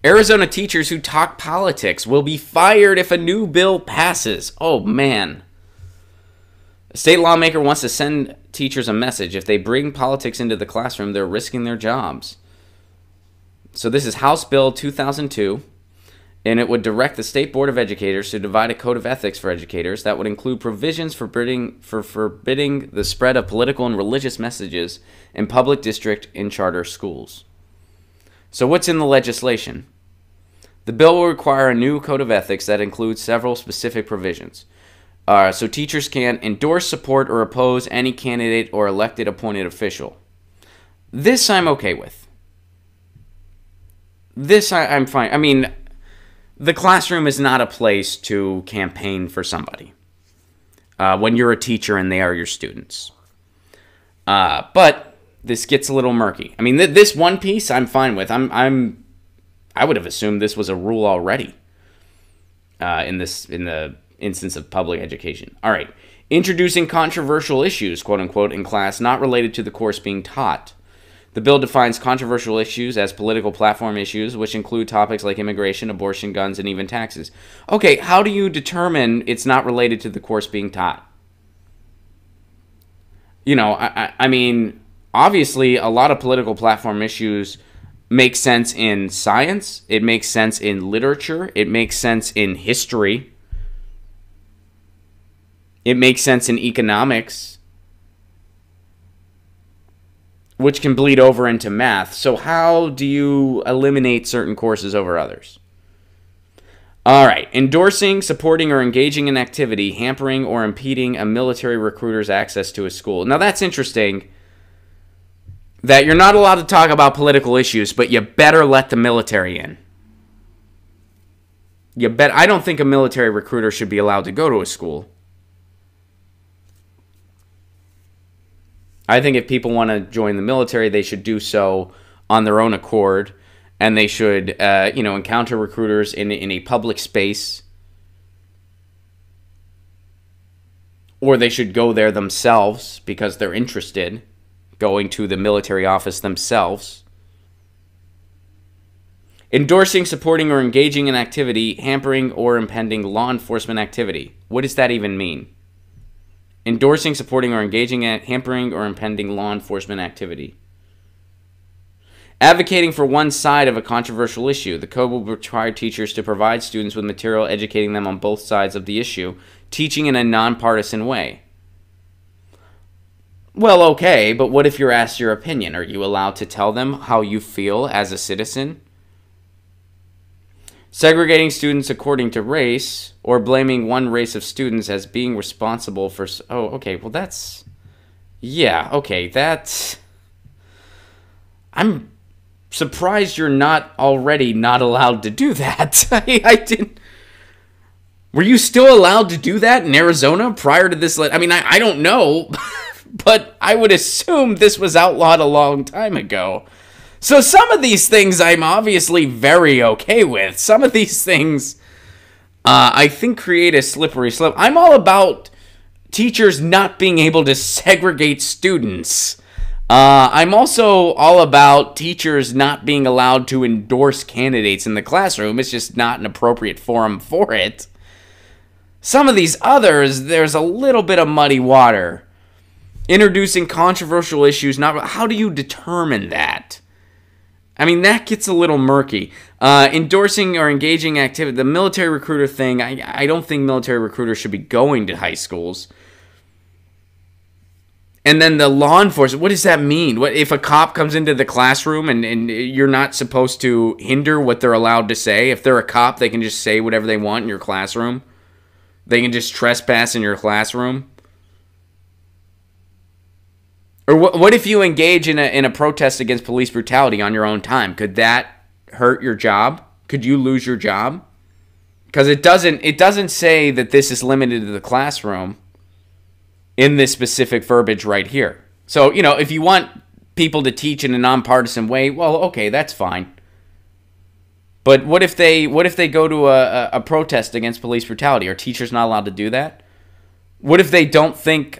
Arizona teachers who talk politics will be fired if a new bill passes. Oh, man. A state lawmaker wants to send teachers a message. If they bring politics into the classroom, they're risking their jobs. So this is House Bill 2002, and it would direct the State Board of Educators to divide a code of ethics for educators that would include provisions forbidding the spread of political and religious messages in public, district, and charter schools. So what's in the legislation? The bill will require a new code of ethics that includes several specific provisions. So teachers can endorse, support, or oppose any candidate or elected appointed official. This I'm okay with. This I'm fine. I mean, the classroom is not a place to campaign for somebody when you're a teacher and they are your students. But this gets a little murky. I mean, this one piece I'm fine with. I would have assumed this was a rule already in the instance of public education. All right. Introducing controversial issues, quote unquote, in class not related to the course being taught. The bill defines controversial issues as political platform issues, which include topics like immigration, abortion, guns, and even taxes. Okay, how do you determine it's not related to the course being taught? You know, I mean, obviously, a lot of political platform issues make sense in science. It makes sense in literature. It makes sense in history. It makes sense in economics, which can bleed over into math. So how do you eliminate certain courses over others? All right. Endorsing, supporting, or engaging in activity, hampering or impeding a military recruiter's access to a school. Now, that's interesting that you're not allowed to talk about political issues, but you better let the military in. I don't think a military recruiter should be allowed to go to a school. I think if people want to join the military, they should do so on their own accord, and they should, encounter recruiters in a public space, or they should go there themselves because they're interested, going to the military office themselves. Endorsing, supporting, or engaging in activity, hampering or impeding law enforcement activity. What does that even mean? Endorsing, supporting, or engaging in hampering or impeding law enforcement activity. Advocating for one side of a controversial issue. The code will require teachers to provide students with material educating them on both sides of the issue, teaching in a nonpartisan way. Well, okay, but what if you're asked your opinion? Are you allowed to tell them how you feel as a citizen? Segregating students according to race, or blaming one race of students as being responsible for... Oh, okay, well that's... Yeah, okay, that's... I'm surprised you're not already not allowed to do that. I didn't... Were you still allowed to do that in Arizona prior to this? I mean, I don't know, but I would assume this was outlawed a long time ago. So some of these things I'm obviously very okay with. Some of these things I think create a slippery slope. I'm all about teachers not being able to segregate students. I'm also all about teachers not being allowed to endorse candidates in the classroom. It's just not an appropriate forum for it. Some of these others, there's a little bit of muddy water. Introducing controversial issues, how do you determine that? I mean, that gets a little murky. Endorsing or engaging activity. The military recruiter thing, I don't think military recruiters should be going to high schools. And then the law enforcement, what does that mean? What if a cop comes into the classroom and you're not supposed to hinder what they're allowed to say? If they're a cop, they can just say whatever they want in your classroom. They can just trespass in your classroom. Or what if you engage in a protest against police brutality on your own time? Could that hurt your job? Could you lose your job? Because it doesn't say that this is limited to the classroom in this specific verbiage right here. So, if you want people to teach in a nonpartisan way, well, okay, that's fine. But what if they go to a protest against police brutality? Are teachers not allowed to do that? What if they don't think...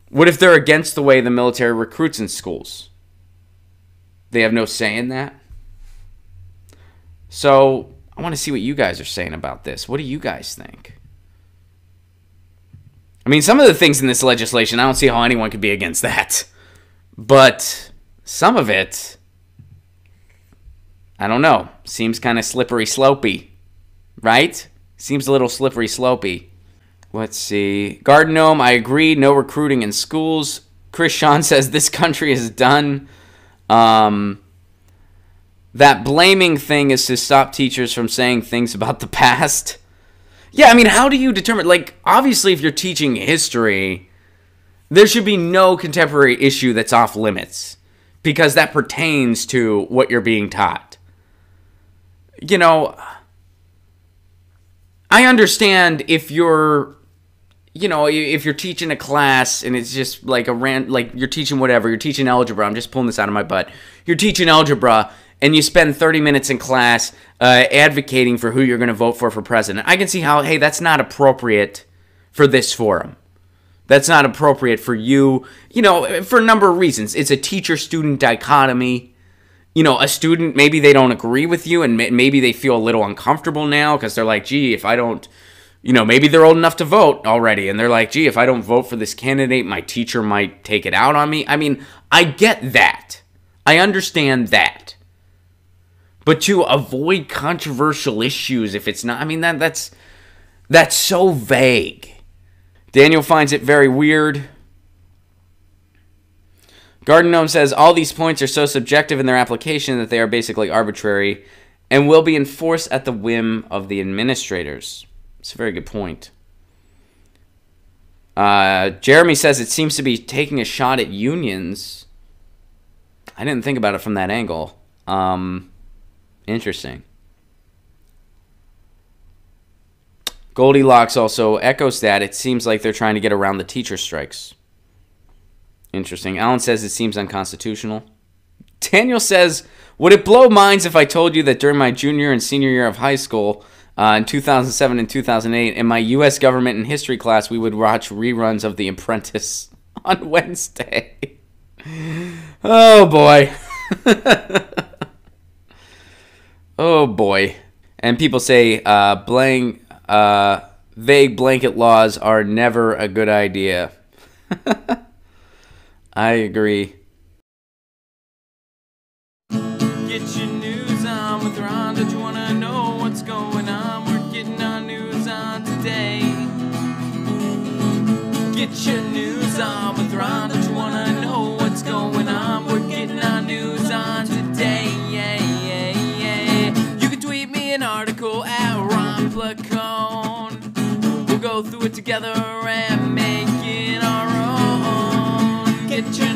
What if they're against the way the military recruits in schools? They have no say in that? So I want to see what you guys are saying about this. What do you guys think? I mean, some of the things in this legislation, I don't see how anyone could be against that. But some of it, I don't know. Seems kind of slippery slopey, right? Seems a little slippery slopey. Let's see. Garden Gnome, I agree. No recruiting in schools. Chris Sean says this country is done. That blaming thing is to stop teachers from saying things about the past. Yeah, I mean, how do you determine? Like, obviously, if you're teaching history, there should be no contemporary issue that's off limits because that pertains to what you're being taught. You know, I understand if you're, you know, if you're teaching a class and it's just like like you're teaching whatever, you're teaching algebra. I'm just pulling this out of my butt. You're teaching algebra and you spend 30 minutes in class advocating for who you're going to vote for president. I can see how, hey, that's not appropriate for this forum. That's not appropriate for you, you know, for a number of reasons. It's a teacher-student dichotomy. You know, a student, maybe they don't agree with you and maybe they feel a little uncomfortable now because they're like, gee, if I don't, you know, maybe they're old enough to vote already and they're like, gee, if I don't vote for this candidate, my teacher might take it out on me. I mean, I get that. I understand that. But to avoid controversial issues, if it's not, I mean, that's so vague. Daniel finds it very weird. Garden Gnome says, all these points are so subjective in their application that they are basically arbitrary and will be enforced at the whim of the administrators. It's a very good point. Jeremy says it seems to be taking a shot at unions. I didn't think about it from that angle. Interesting. Goldilocks also echoes that. It seems like they're trying to get around the teacher strikes. Interesting. Alan says it seems unconstitutional. Daniel says, would it blow minds if I told you that during my junior and senior year of high school, in 2007 and 2008, in my U.S. government and history class, we would watch reruns of The Apprentice on Wednesday? Oh, boy. Oh, boy. And people say vague blanket laws are never a good idea. I agree. Get your news on with Ron. Don't you want to know what's going on? We're getting our news on today. Get your news on with Ron. Don't you want to know what's going on? We're getting our news on today. Yeah, yeah, yeah. You can tweet me an article at Ron Placone. We'll go through it together and make it our own. Get your